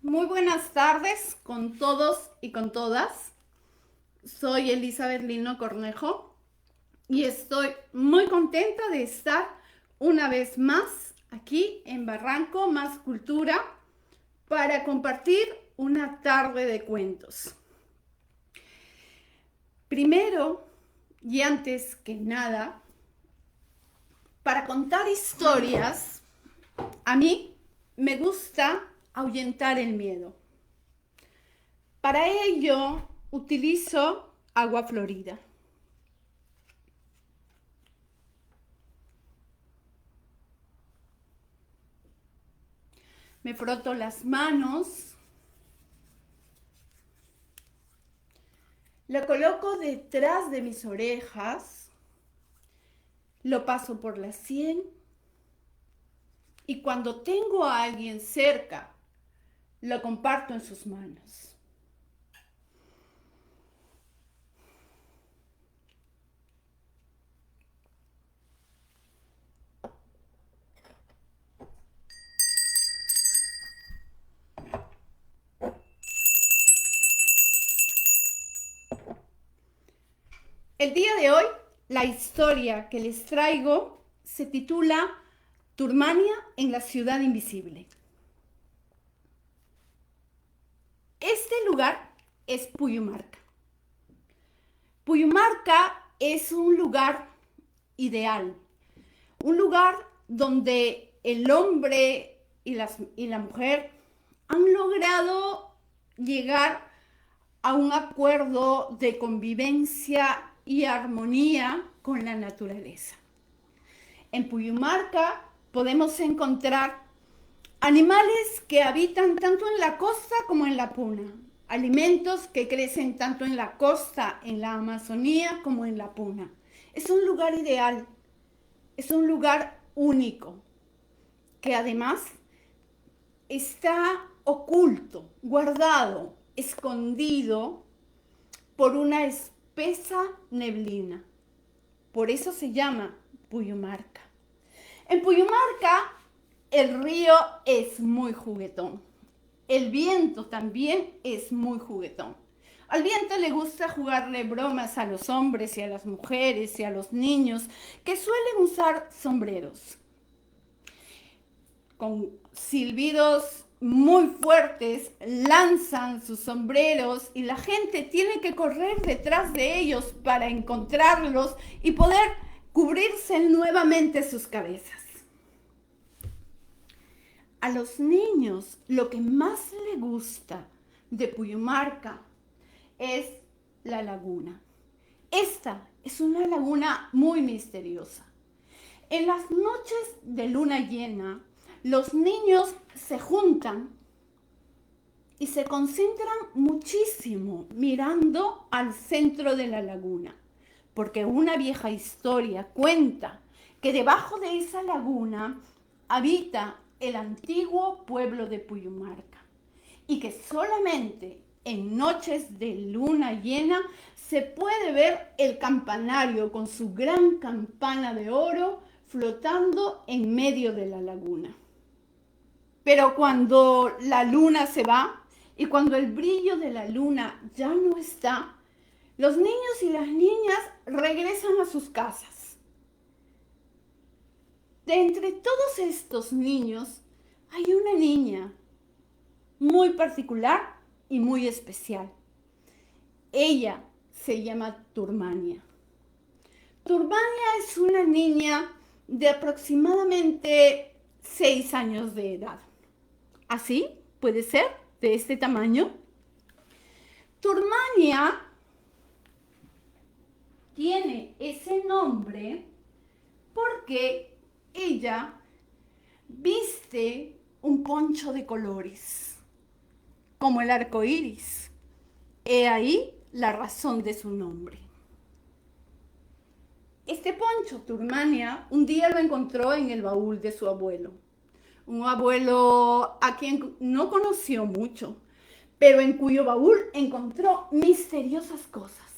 Muy buenas tardes con todos y con todas. Soy Elizabeth Lino Cornejo y estoy muy contenta de estar una vez más aquí en Barranco Más Cultura para compartir una tarde de cuentos. Primero y antes que nada, para contar historias, a mí me gusta ahuyentar el miedo. Para ello utilizo agua florida. Me froto las manos, lo coloco detrás de mis orejas, lo paso por la sien y cuando tengo a alguien cerca, lo comparto en sus manos. El día de hoy, la historia que les traigo se titula Turmania en la ciudad invisible. Este lugar es Puyumarca. Puyumarca es un lugar ideal, un lugar donde el hombre y la mujer han logrado llegar a un acuerdo de convivencia y armonía con la naturaleza. En Puyumarca podemos encontrar animales que habitan tanto en la costa como en la puna, alimentos que crecen tanto en la costa, en la Amazonía, como en la puna. Es un lugar ideal, es un lugar único, que además está oculto, guardado, escondido por una espesa neblina. Por eso se llama Puyumarca. En Puyumarca el río es muy juguetón. El viento también es muy juguetón. Al viento le gusta jugarle bromas a los hombres y a las mujeres y a los niños que suelen usar sombreros. Con silbidos muy fuertes lanzan sus sombreros y la gente tiene que correr detrás de ellos para encontrarlos y poder cubrirse nuevamente sus cabezas. A los niños lo que más les gusta de Puyumarca es la laguna. Esta es una laguna muy misteriosa. En las noches de luna llena, los niños se juntan y se concentran muchísimo mirando al centro de la laguna, porque una vieja historia cuenta que debajo de esa laguna habita el antiguo pueblo de Puyumarca y que solamente en noches de luna llena se puede ver el campanario con su gran campana de oro flotando en medio de la laguna. Pero cuando la luna se va y cuando el brillo de la luna ya no está, los niños y las niñas regresan a sus casas. De entre todos estos niños hay una niña muy particular y muy especial. Ella se llama Turmania. Turmania es una niña de aproximadamente 6 años de edad. ¿Así? ¿Puede ser? ¿De este tamaño? Turmania tiene ese nombre porque ella viste un poncho de colores, como el arco iris. He ahí la razón de su nombre. Este poncho, Turmania, un día lo encontró en el baúl de su abuelo. Un abuelo a quien no conoció mucho, pero en cuyo baúl encontró misteriosas cosas.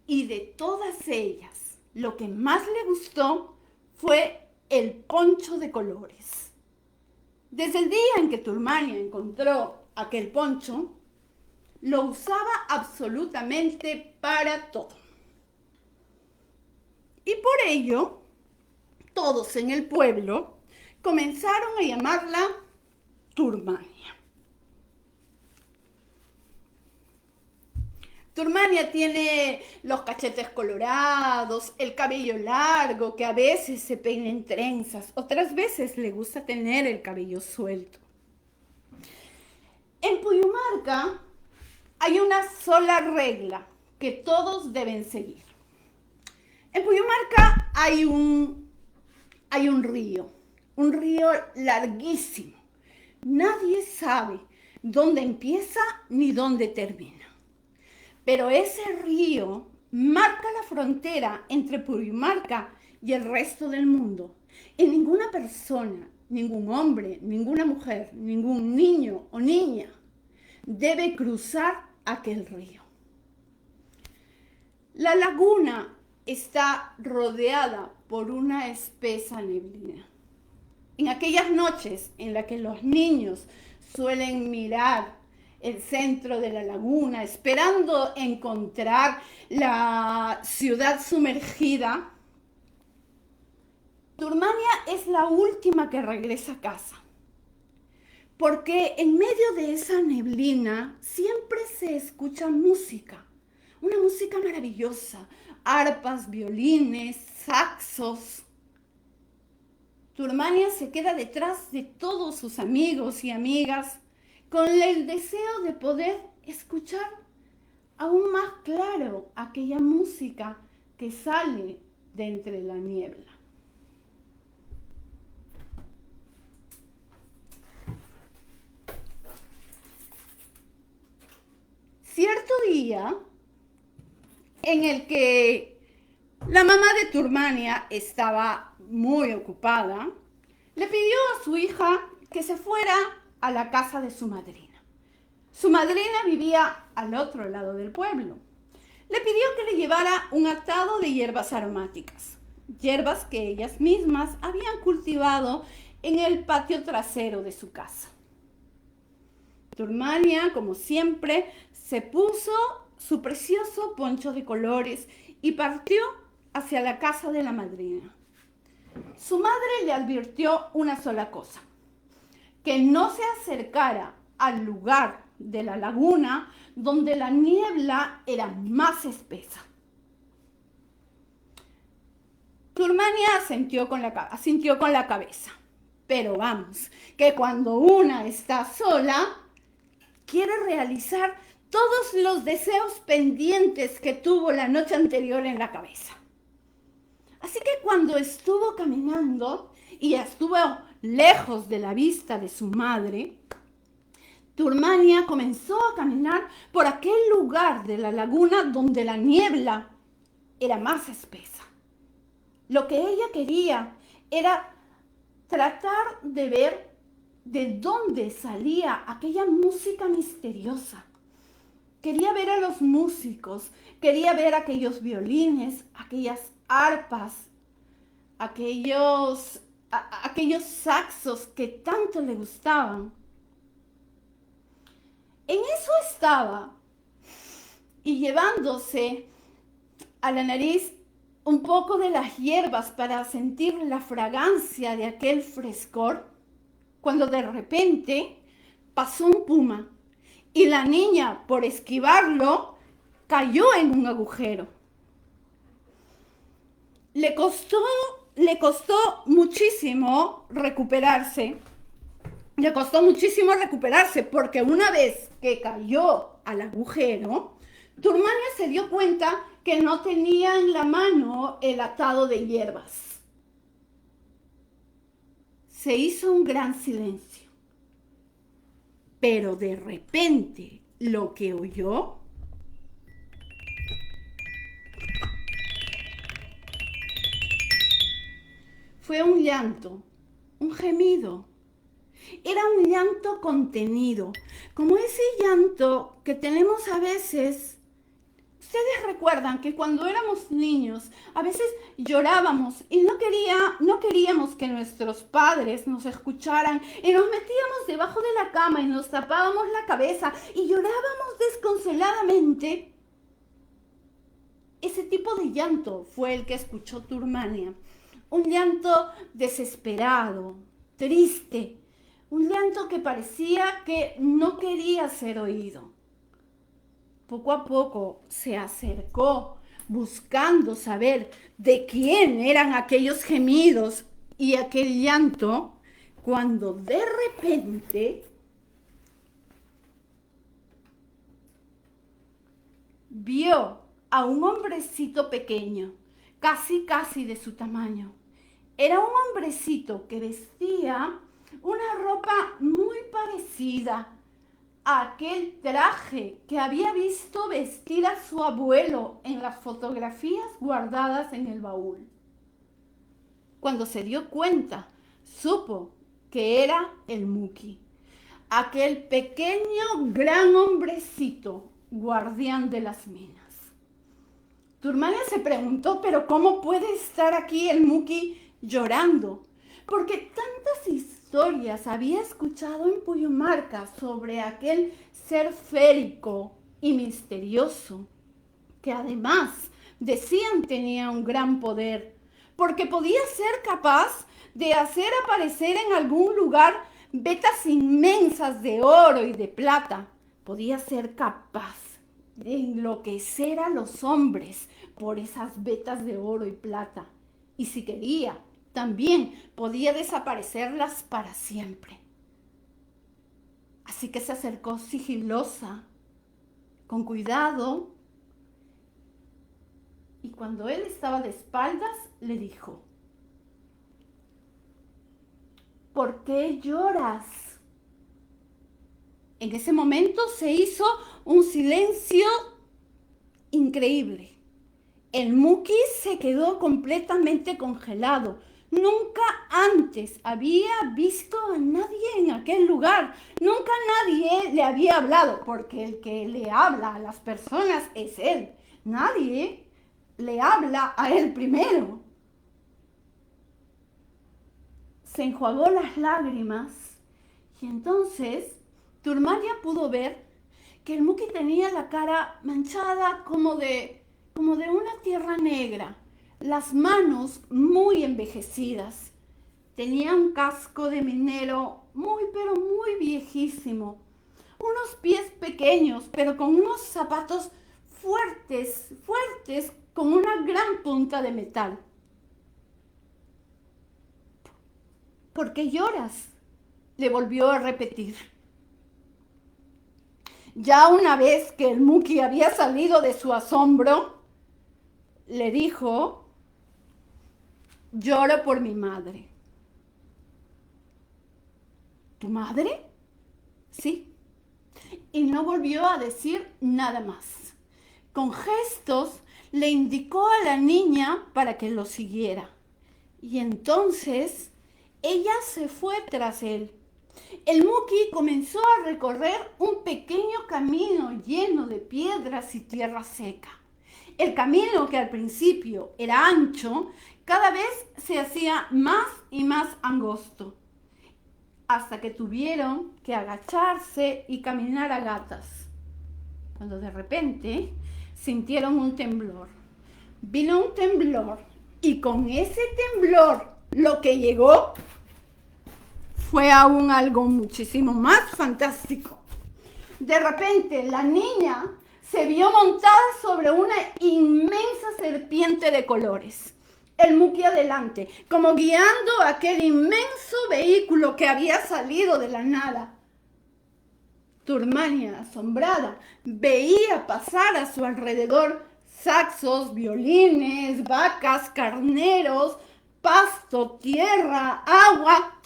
Y de todas ellas, lo que más le gustó fue el poncho de colores. Desde el día en que Turmania encontró aquel poncho, lo usaba absolutamente para todo. Y por ello, todos en el pueblo comenzaron a llamarla Turmania. Turmania tiene los cachetes colorados, el cabello largo, que a veces se peina en trenzas, otras veces le gusta tener el cabello suelto. En Puyumarca hay una sola regla que todos deben seguir. En Puyumarca hay un río larguísimo. Nadie sabe dónde empieza ni dónde termina. Pero ese río marca la frontera entre Puyumarca y el resto del mundo. Y ninguna persona, ningún hombre, ninguna mujer, ningún niño o niña debe cruzar aquel río. La laguna está rodeada por una espesa neblina. En aquellas noches en las que los niños suelen mirar el centro de la laguna, esperando encontrar la ciudad sumergida, Turmania es la última que regresa a casa. Porque en medio de esa neblina siempre se escucha música, una música maravillosa, arpas, violines, saxos. Turmania se queda detrás de todos sus amigos y amigas con el deseo de poder escuchar aún más claro aquella música que sale de entre la niebla. Cierto día en el que la mamá de Turmania estaba muy ocupada, le pidió a su hija que se fuera a la casa de su madrina. Su madrina vivía al otro lado del pueblo. Le pidió que le llevara un atado de hierbas aromáticas, hierbas que ellas mismas habían cultivado en el patio trasero de su casa. Turmania, como siempre, se puso su precioso poncho de colores y partió hacia la casa de la madrina. Su madre le advirtió una sola cosa: que no se acercara al lugar de la laguna donde la niebla era más espesa. Turmania asintió con la cabeza. Pero vamos, que cuando una está sola, quiere realizar todos los deseos pendientes que tuvo la noche anterior en la cabeza. Así que cuando estuvo caminando y estuvo lejos de la vista de su madre, Turmania comenzó a caminar por aquel lugar de la laguna donde la niebla era más espesa. Lo que ella quería era tratar de ver de dónde salía aquella música misteriosa. Quería ver a los músicos, quería ver aquellos violines, aquellas arpas, aquellos saxos que tanto le gustaban. En eso estaba, y llevándose a la nariz un poco de las hierbas para sentir la fragancia de aquel frescor, cuando de repente pasó un puma y la niña, por esquivarlo, cayó en un agujero. Le costó muchísimo recuperarse. Porque una vez que cayó al agujero, Turmania se dio cuenta que no tenía en la mano el atado de hierbas. Se hizo un gran silencio. Pero de repente lo que oyó fue un llanto, un gemido. Era un llanto contenido, como ese llanto que tenemos a veces. Ustedes recuerdan que cuando éramos niños, a veces llorábamos y no queríamos que nuestros padres nos escucharan y nos metíamos debajo de la cama y nos tapábamos la cabeza y llorábamos desconsoladamente. Ese tipo de llanto fue el que escuchó Turmania. Un llanto desesperado, triste, un llanto que parecía que no quería ser oído. Poco a poco se acercó, buscando saber de quién eran aquellos gemidos y aquel llanto, cuando de repente vio a un hombrecito pequeño, casi de su tamaño. Era un hombrecito que vestía una ropa muy parecida a aquel traje que había visto vestir a su abuelo en las fotografías guardadas en el baúl. Cuando se dio cuenta, supo que era el Muki, aquel pequeño gran hombrecito guardián de las minas. Turmania se preguntó, pero ¿cómo puede estar aquí el Muki llorando? Porque tantas historias había escuchado en Puyumarca sobre aquel ser férico y misterioso, que además decían tenía un gran poder, porque podía ser capaz de hacer aparecer en algún lugar vetas inmensas de oro y de plata. Podía ser capaz de enloquecer a los hombres por esas vetas de oro y plata. Y si quería, también podía desaparecerlas para siempre. Así que se acercó sigilosa, con cuidado, y cuando él estaba de espaldas, le dijo: ¿por qué lloras? En ese momento se hizo un silencio increíble. El Muki se quedó completamente congelado. Nunca antes había visto a nadie en aquel lugar. Nunca nadie le había hablado, porque el que le habla a las personas es él. Nadie le habla a él primero. Se enjuagó las lágrimas y entonces Turmania pudo ver que el Muki tenía la cara manchada como de una tierra negra, las manos muy envejecidas. Tenía un casco de minero pero muy viejísimo, unos pies pequeños, pero con unos zapatos fuertes, con una gran punta de metal. ¿Por qué lloras?, le volvió a repetir. Ya una vez que el Muki había salido de su asombro, le dijo: lloro por mi madre. ¿Tu madre? Sí. Y no volvió a decir nada más. Con gestos le indicó a la niña para que lo siguiera. Y entonces ella se fue tras él. El Muki comenzó a recorrer un pequeño camino lleno de piedras y tierra seca. El camino, que al principio era ancho, cada vez se hacía más y más angosto, hasta que tuvieron que agacharse y caminar a gatas, cuando de repente sintieron un temblor. Vino un temblor y con ese temblor lo que llegó fue aún algo muchísimo más fantástico. De repente la niña se vio montada sobre una inmensa serpiente de colores. El Muki adelante, como guiando aquel inmenso vehículo que había salido de la nada. Turmania, asombrada, veía pasar a su alrededor saxos, violines, vacas, carneros, pasto, tierra, agua.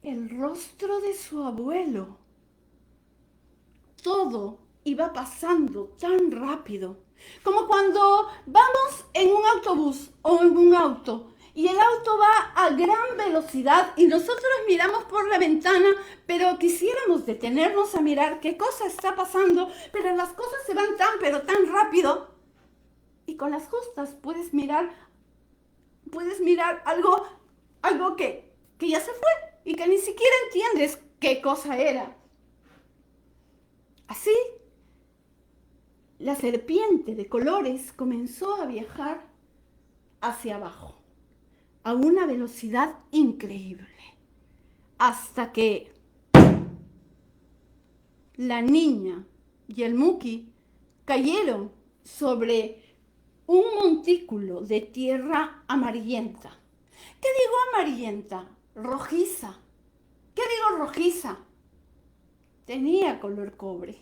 El rostro de su abuelo. Todo iba pasando tan rápido, como cuando vamos en un autobús o en un auto y el auto va a gran velocidad y nosotros miramos por la ventana, pero quisiéramos detenernos a mirar qué cosa está pasando, pero las cosas se van tan rápido, y con las justas puedes mirar algo algo que ya se fue y que ni siquiera entiendes qué cosa era. Así, la serpiente de colores comenzó a viajar hacia abajo a una velocidad increíble, hasta que la niña y el Muki cayeron sobre un montículo de tierra amarillenta. ¿Qué digo amarillenta? Rojiza. ¿Qué digo rojiza? Tenía color cobre.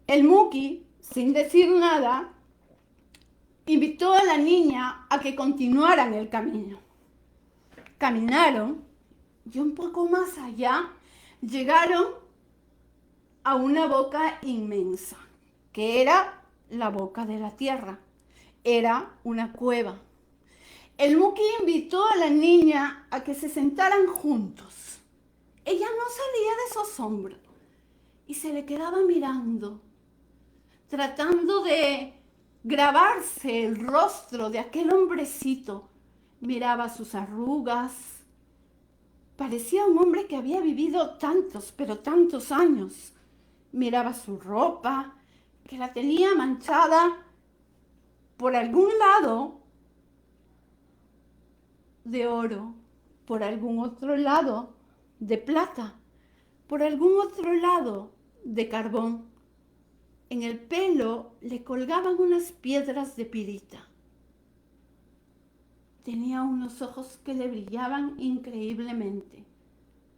El Muki, sin decir nada, invitó a la niña a que continuaran el camino. Caminaron y un poco más allá llegaron a una boca inmensa, que era la boca de la tierra. Era una cueva. El Muki invitó a la niña a que se sentaran juntos. Ella no salía de su asombro y se le quedaba mirando, tratando de grabarse el rostro de aquel hombrecito. Miraba sus arrugas. Parecía un hombre que había vivido tantos, pero tantos años. Miraba su ropa, que la tenía manchada por algún lado de oro, por algún otro lado de plata, por algún otro lado de carbón. En el pelo le colgaban unas piedras de pirita. Tenía unos ojos que le brillaban increíblemente,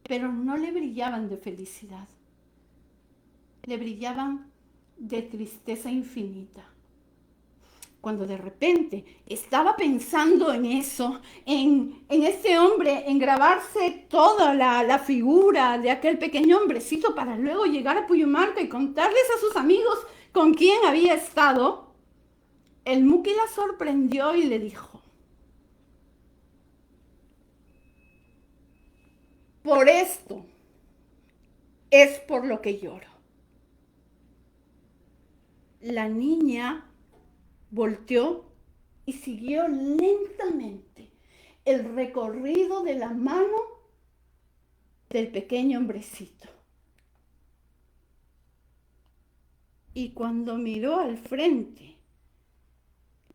pero no le brillaban de felicidad. Le brillaban de tristeza infinita. Cuando de repente estaba pensando en eso, en ese hombre, en grabarse toda la figura de aquel pequeño hombrecito para luego llegar a Puyumarca y contarles a sus amigos con quién había estado, el Muki la sorprendió y le dijo: por esto es por lo que lloro. La niña volteó y siguió lentamente el recorrido de la mano del pequeño hombrecito. Y cuando miró al frente,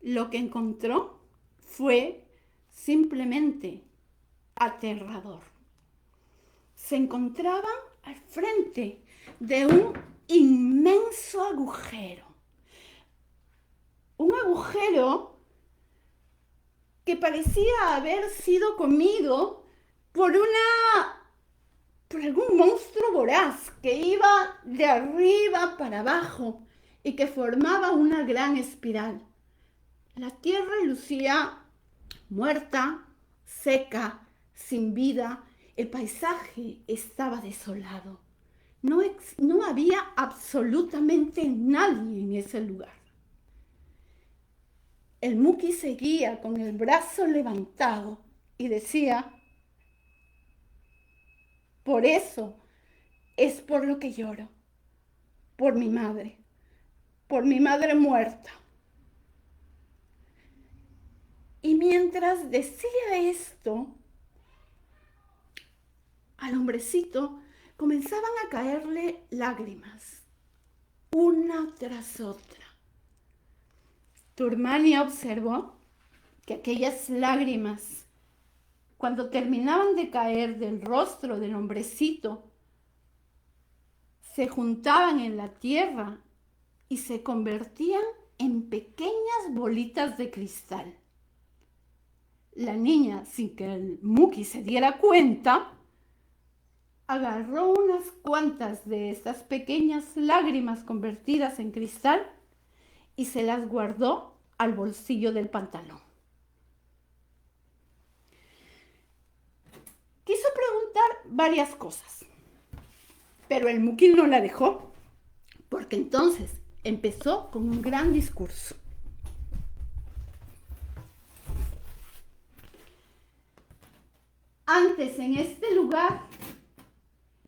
lo que encontró fue simplemente aterrador. Se encontraban al frente de un inmenso agujero. Un agujero que parecía haber sido comido por algún monstruo voraz que iba de arriba para abajo y que formaba una gran espiral. La tierra lucía muerta, seca, sin vida. El paisaje estaba desolado. No había absolutamente nadie en ese lugar. El Muki seguía con el brazo levantado y decía: por eso es por lo que lloro, por mi madre muerta. Y mientras decía esto, al hombrecito comenzaban a caerle lágrimas, una tras otra. Turmania observó que aquellas lágrimas, cuando terminaban de caer del rostro del hombrecito, se juntaban en la tierra y se convertían en pequeñas bolitas de cristal. La niña, sin que el Muki se diera cuenta, agarró unas cuantas de estas pequeñas lágrimas convertidas en cristal y se las guardó al bolsillo del pantalón. Quiso preguntar varias cosas, pero el Muki no la dejó, porque entonces empezó con un gran discurso. Antes, en este lugar,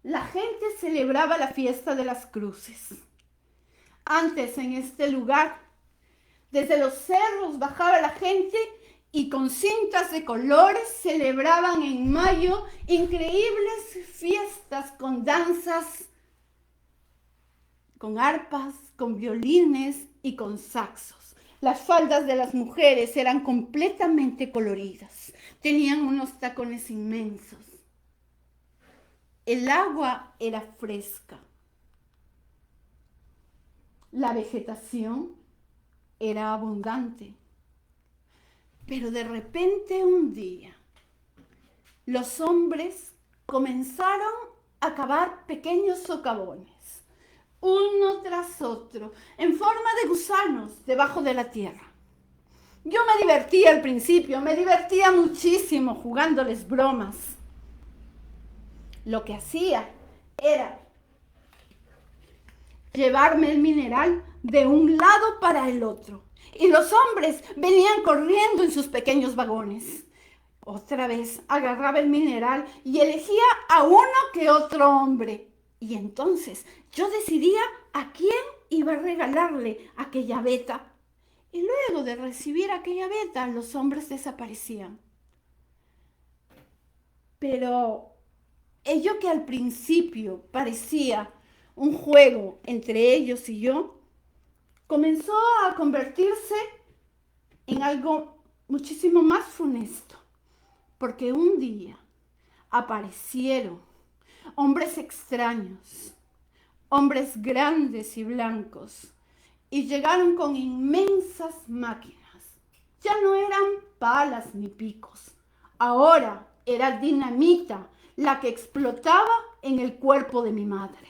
la gente celebraba la fiesta de las cruces. Antes, en este lugar, desde los cerros bajaba la gente y con cintas de colores celebraban en mayo increíbles fiestas con danzas, con arpas, con violines y con saxos. Las faldas de las mujeres eran completamente coloridas, tenían unos tacones inmensos. El agua era fresca. La vegetación era abundante. Pero de repente un día, los hombres comenzaron a cavar pequeños socavones, uno tras otro, en forma de gusanos debajo de la tierra. Yo me divertía al principio, me divertía muchísimo jugándoles bromas. Lo que hacía era llevarme el mineral de un lado para el otro. Y los hombres venían corriendo en sus pequeños vagones. Otra vez agarraba el mineral y elegía a uno que otro hombre. Y entonces yo decidía a quién iba a regalarle aquella veta. Y luego de recibir aquella veta, los hombres desaparecían. Pero ello que al principio parecía un juego entre ellos y yo, comenzó a convertirse en algo muchísimo más funesto, porque un día aparecieron hombres extraños, hombres grandes y blancos, y llegaron con inmensas máquinas. Ya no eran palas ni picos, ahora era dinamita la que explotaba en el cuerpo de mi madre.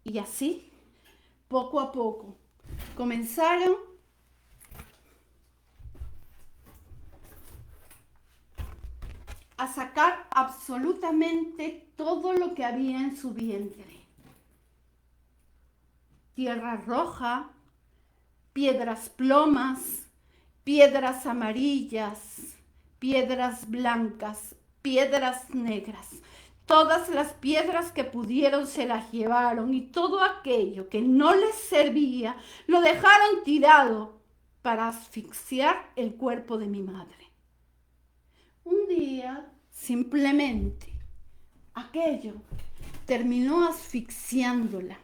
Y así, poco a poco, comenzaron a sacar absolutamente todo lo que había en su vientre. Tierra roja, piedras plomas, piedras amarillas, piedras blancas, piedras negras. Todas las piedras que pudieron se las llevaron y todo aquello que no les servía lo dejaron tirado para asfixiar el cuerpo de mi madre. Un día, simplemente, aquello terminó asfixiándola,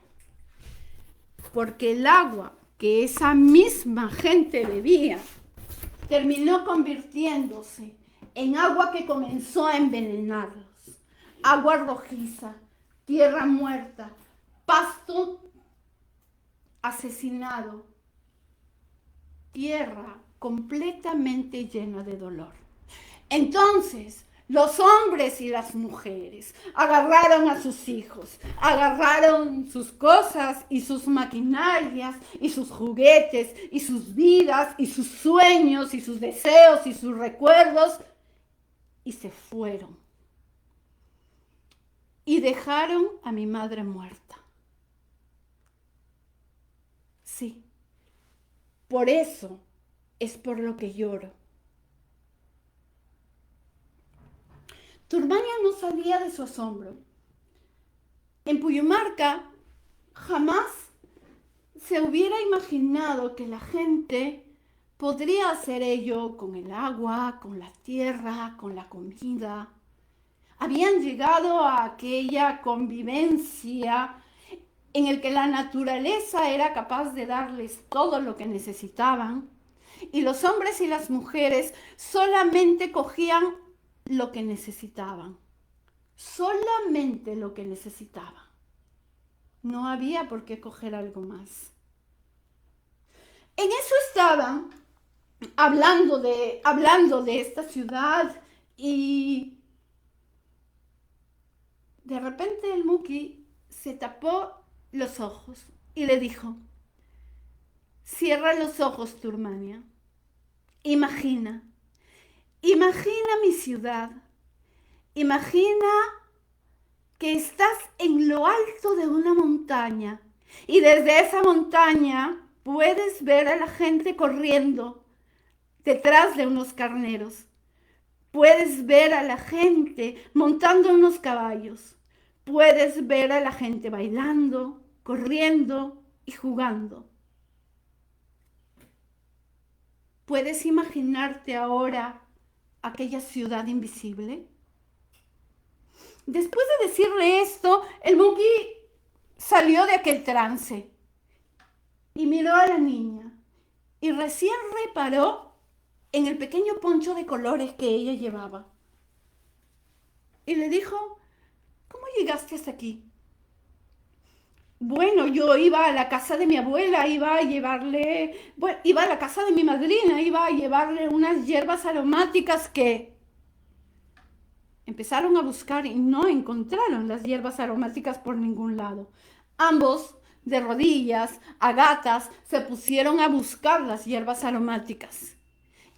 porque el agua que esa misma gente bebía terminó convirtiéndose en agua que comenzó a envenenarlos. Agua rojiza, tierra muerta, pasto asesinado, tierra completamente llena de dolor. Entonces, los hombres y las mujeres agarraron a sus hijos, agarraron sus cosas y sus maquinarias y sus juguetes y sus vidas y sus sueños y sus deseos y sus recuerdos y se fueron. Y dejaron a mi madre muerta. Sí, por eso es por lo que lloro. Turmania no salía de su asombro. En Puyumarca jamás se hubiera imaginado que la gente podría hacer ello con el agua, con la tierra, con la comida. Habían llegado a aquella convivencia en el que la naturaleza era capaz de darles todo lo que necesitaban y los hombres y las mujeres solamente cogían lo que necesitaban, solamente lo que necesitaban. No había por qué coger algo más. En eso estaban hablando de esta ciudad y de repente el Muki se tapó los ojos y le dijo: cierra los ojos, Turmania. Imagina mi ciudad. Imagina que estás en lo alto de una montaña y desde esa montaña puedes ver a la gente corriendo detrás de unos carneros. Puedes ver a la gente montando unos caballos. Puedes ver a la gente bailando, corriendo y jugando. ¿Puedes imaginarte ahora aquella ciudad invisible? Después de decirle esto, el Muki salió de aquel trance y miró a la niña y recién reparó en el pequeño poncho de colores que ella llevaba. Y le dijo, ¿cómo llegaste hasta aquí? Bueno, yo iba a la casa de mi abuela, iba a la casa de mi madrina, iba a llevarle unas hierbas aromáticas que empezaron a buscar y no encontraron las hierbas aromáticas por ningún lado. Ambos, de rodillas, a gatas, se pusieron a buscar las hierbas aromáticas.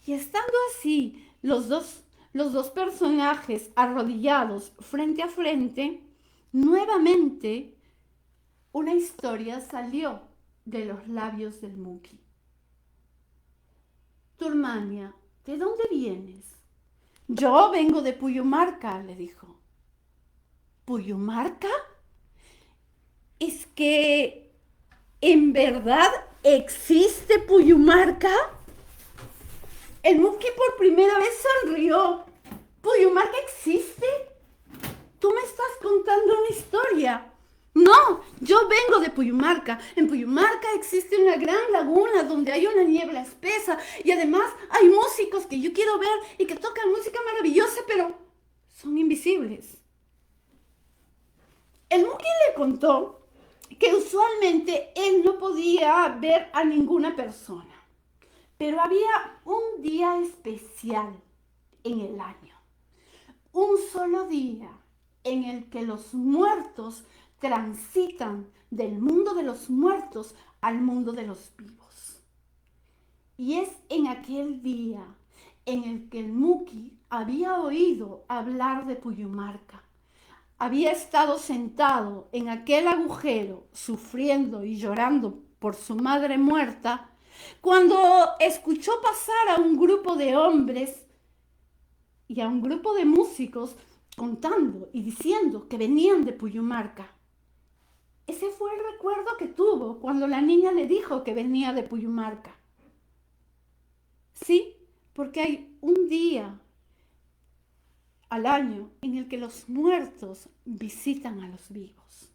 Y estando así, los dos personajes arrodillados frente a frente, nuevamente una historia salió de los labios del Muki. Turmania, ¿de dónde vienes? Yo vengo de Puyumarca, le dijo. ¿Puyumarca? ¿Es que en verdad existe Puyumarca? El Muki por primera vez sonrió. ¿Puyumarca existe? Tú me estás contando una historia. No, yo vengo de Puyumarca. En Puyumarca existe una gran laguna donde hay una niebla espesa y además hay músicos que yo quiero ver y que tocan música maravillosa, pero son invisibles. El Muki le contó que usualmente él no podía ver a ninguna persona, pero había un día especial en el año, un solo día en el que los muertos transitan del mundo de los muertos al mundo de los vivos. Y es en aquel día en el que el Muki había oído hablar de Puyumarca. Había estado sentado en aquel agujero, sufriendo y llorando por su madre muerta, cuando escuchó pasar a un grupo de hombres y a un grupo de músicos contando y diciendo que venían de Puyumarca. Ese fue el recuerdo que tuvo cuando la niña le dijo que venía de Puyumarca. Sí, porque hay un día al año en el que los muertos visitan a los vivos.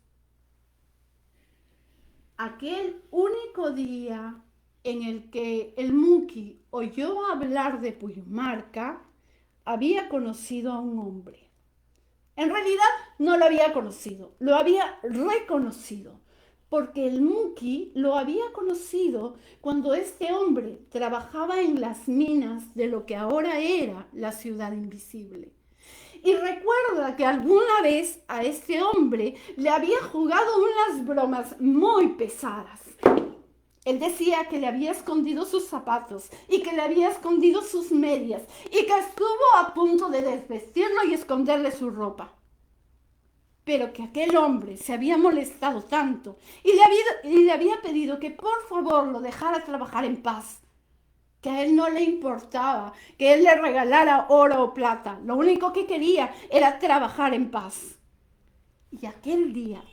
Aquel único día en el que el Muki oyó hablar de Puyumarca, había conocido a un hombre. En realidad no lo había conocido, lo había reconocido, porque el Muki lo había conocido cuando este hombre trabajaba en las minas de lo que ahora era la ciudad invisible. Y recuerda que alguna vez a este hombre le había jugado unas bromas muy pesadas. Él decía que le había escondido sus zapatos y que le había escondido sus medias y que estuvo a punto de desvestirlo y esconderle su ropa. Pero que aquel hombre se había molestado tanto y le había pedido que por favor lo dejara trabajar en paz, que a él no le importaba que él le regalara oro o plata. Lo único que quería era trabajar en paz. Y aquel día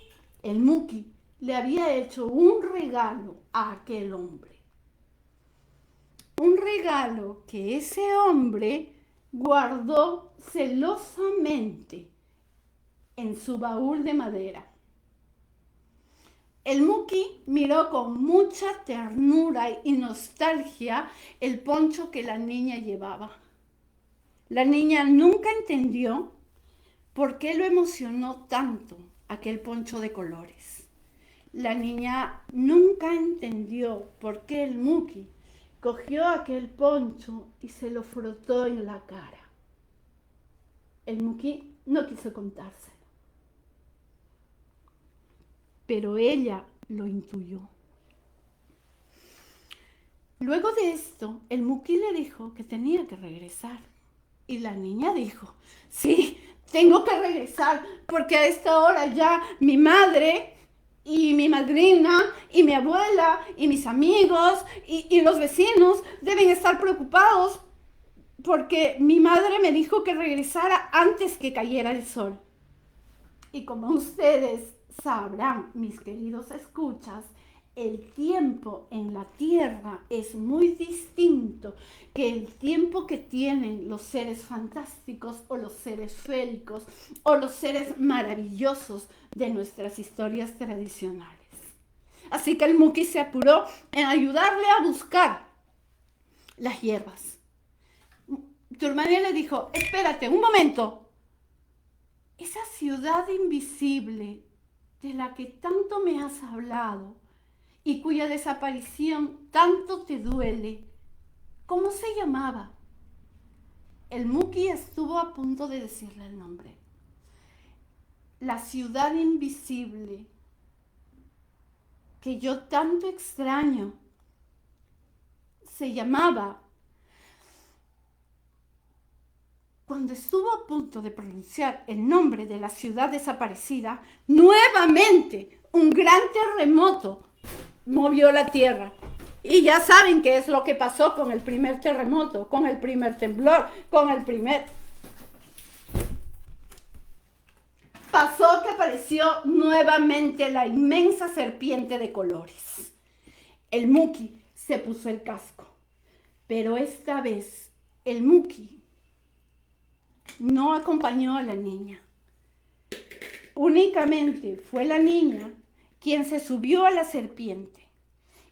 el Muki le había hecho un regalo a aquel hombre. Un regalo que ese hombre guardó celosamente en su baúl de madera. El Muki miró con mucha ternura y nostalgia el poncho que la niña llevaba. La niña nunca entendió por qué lo emocionó tanto aquel poncho de colores. La niña nunca entendió por qué el Muki cogió aquel poncho y se lo frotó en la cara. El Muki no quiso contárselo, pero ella lo intuyó. Luego de esto, el Muki le dijo que tenía que regresar. Y la niña dijo, sí, tengo que regresar, porque a esta hora ya mi madre y mi madrina y mi abuela y mis amigos y los vecinos deben estar preocupados porque mi madre me dijo que regresara antes que cayera el sol. Y como ustedes sabrán, mis queridos escuchas, el tiempo en la tierra es muy distinto que el tiempo que tienen los seres fantásticos o los seres féricos o los seres maravillosos de nuestras historias tradicionales. Así que el Muki se apuró en ayudarle a buscar las hierbas. Turmania le dijo, espérate un momento. Esa ciudad invisible de la que tanto me has hablado y cuya desaparición tanto te duele, ¿cómo se llamaba? El Muki estuvo a punto de decirle el nombre. La ciudad invisible que yo tanto extraño se llamaba. Cuando estuvo a punto de pronunciar el nombre de la ciudad desaparecida, nuevamente un gran terremoto movió la tierra. Y ya saben qué es lo que pasó con el primer terremoto, con el primer temblor, con el primer... Pasó que apareció nuevamente la inmensa serpiente de colores. El Muki se puso el casco, pero esta vez el Muki no acompañó a la niña. Únicamente fue la niña quien se subió a la serpiente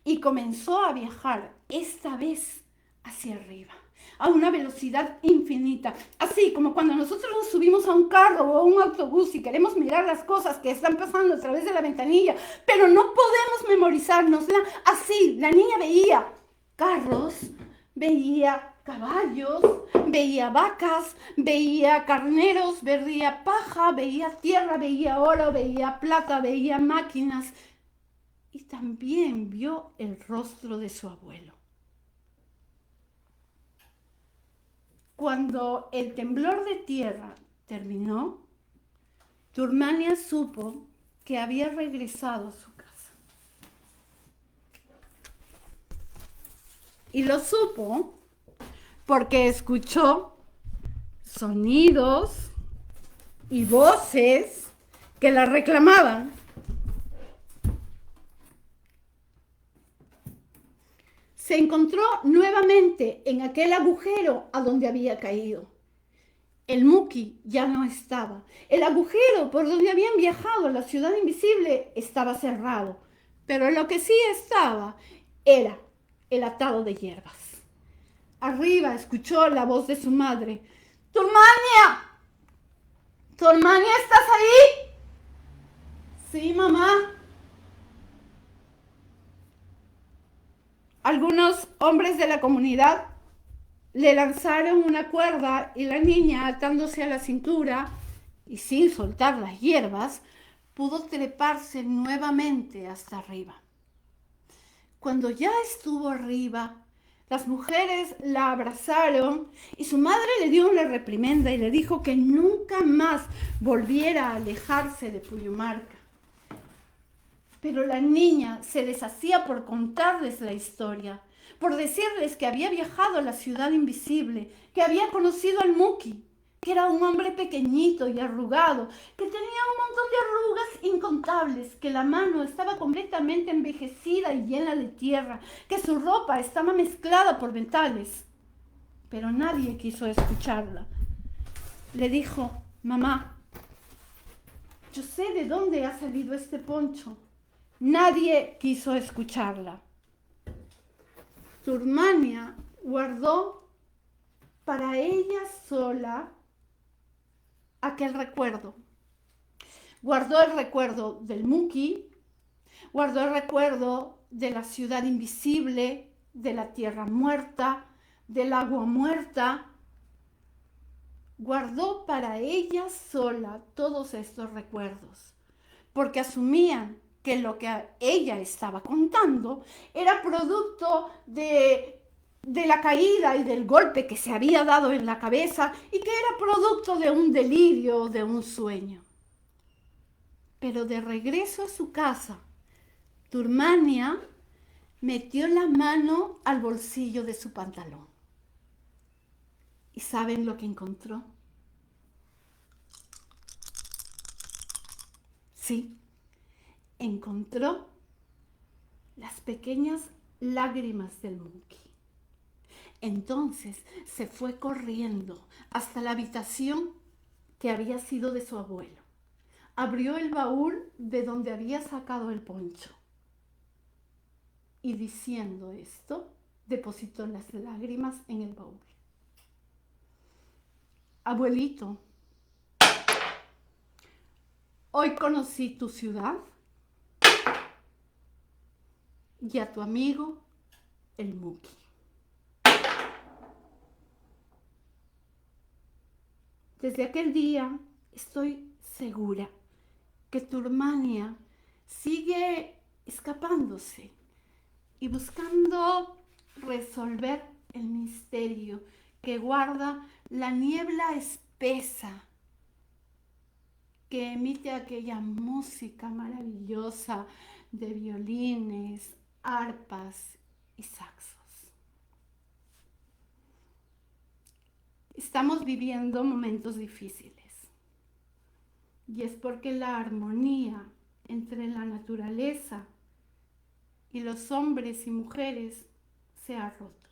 y comenzó a viajar, esta vez hacia arriba, a una velocidad infinita. Así como cuando nosotros nos subimos a un carro o a un autobús y queremos mirar las cosas que están pasando a través de la ventanilla, pero no podemos memorizárnosla. Así, la niña veía carros, veía caballos, veía vacas, veía carneros, veía paja, veía tierra, veía oro, veía plata, veía máquinas. Y también vio el rostro de su abuelo. Cuando el temblor de tierra terminó, Turmania supo que había regresado a su casa. Y lo supo porque escuchó sonidos y voces que la reclamaban. Se encontró nuevamente en aquel agujero a donde había caído. El Muki ya no estaba. El agujero por donde habían viajado a la ciudad invisible estaba cerrado. Pero lo que sí estaba era el atado de hierbas. Arriba escuchó la voz de su madre. ¡Turmania! ¿Turmania, estás ahí? Sí, mamá. Algunos hombres de la comunidad le lanzaron una cuerda y la niña, atándose a la cintura y sin soltar las hierbas, pudo treparse nuevamente hasta arriba. Cuando ya estuvo arriba, las mujeres la abrazaron y su madre le dio una reprimenda y le dijo que nunca más volviera a alejarse de Puyumarca. Pero la niña se deshacía por contarles la historia, por decirles que había viajado a la ciudad invisible, que había conocido al Muki, que era un hombre pequeñito y arrugado, que tenía un montón de arrugas incontables, que la mano estaba completamente envejecida y llena de tierra, que su ropa estaba mezclada por metales. Pero nadie quiso escucharla. Le dijo, mamá, yo sé de dónde ha salido este poncho. Nadie quiso escucharla. Turmania guardó para ella sola aquel recuerdo. Guardó el recuerdo del Muki, guardó el recuerdo de la ciudad invisible, de la tierra muerta, del agua muerta. Guardó para ella sola todos estos recuerdos, porque asumían que lo que ella estaba contando era producto de la caída y del golpe que se había dado en la cabeza y que era producto de un delirio, de un sueño. Pero de regreso a su casa, Turmania metió la mano al bolsillo de su pantalón. ¿Y saben lo que encontró? Sí, encontró las pequeñas lágrimas del Muki. Entonces se fue corriendo hasta la habitación que había sido de su abuelo. Abrió el baúl de donde había sacado el poncho. Y diciendo esto, depositó las lágrimas en el baúl. Abuelito, hoy conocí tu ciudad y a tu amigo, el Muki. Desde aquel día estoy segura que Turmania sigue escapándose y buscando resolver el misterio que guarda la niebla espesa que emite aquella música maravillosa de violines, arpas y saxos. Estamos viviendo momentos difíciles y es porque la armonía entre la naturaleza y los hombres y mujeres se ha roto.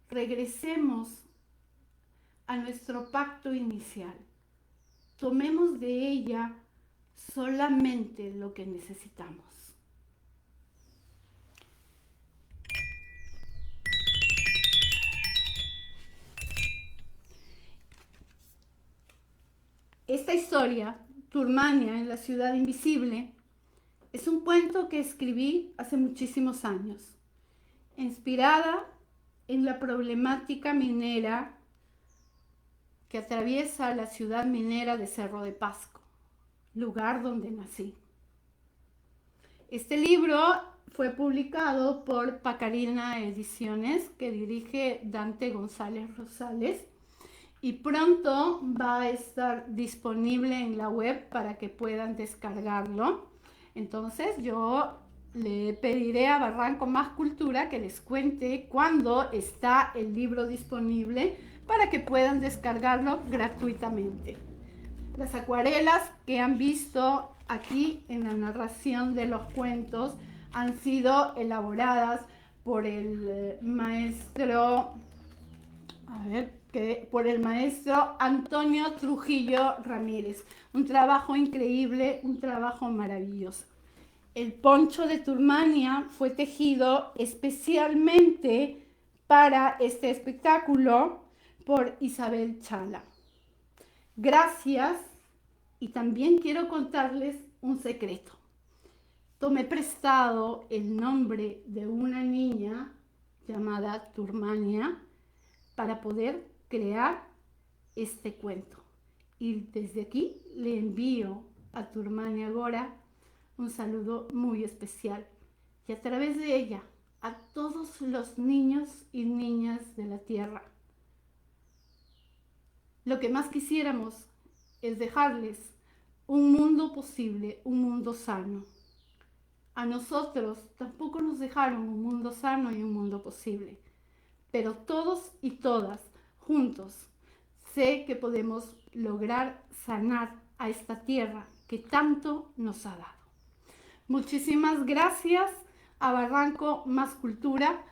Regresemos a nuestro pacto inicial. Tomemos de ella solamente lo que necesitamos. Esta historia, Turmania en la ciudad invisible, es un cuento que escribí hace muchísimos años, inspirada en la problemática minera que atraviesa la ciudad minera de Cerro de Pasco, lugar donde nací. Este libro fue publicado por Pacarina Ediciones, que dirige Dante González Rosales, y pronto va a estar disponible en la web para que puedan descargarlo. Entonces yo le pediré a Barranco Más Cultura que les cuente cuándo está el libro disponible para que puedan descargarlo gratuitamente. Las acuarelas que han visto aquí en la narración de los cuentos han sido elaboradas por el maestro, por el maestro Antonio Trujillo Ramírez. Un trabajo increíble, un trabajo maravilloso. El poncho de Turmania fue tejido especialmente para este espectáculo por Isabel Chala. Gracias, y también quiero contarles un secreto. Tomé prestado el nombre de una niña llamada Turmania para poder crear este cuento. Y desde aquí le envío a Turmania Gora un saludo muy especial y a través de ella a todos los niños y niñas de la tierra. Lo que más quisiéramos es dejarles un mundo posible, un mundo sano. A nosotros tampoco nos dejaron un mundo sano y un mundo posible, pero todos y todas juntos sé que podemos lograr sanar a esta tierra que tanto nos ha dado. Muchísimas gracias a Barranco Más Cultura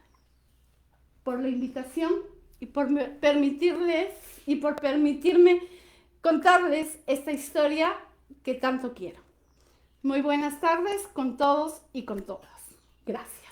por la invitación y por permitirme contarles esta historia que tanto quiero. Muy buenas tardes con todos y con todas. Gracias.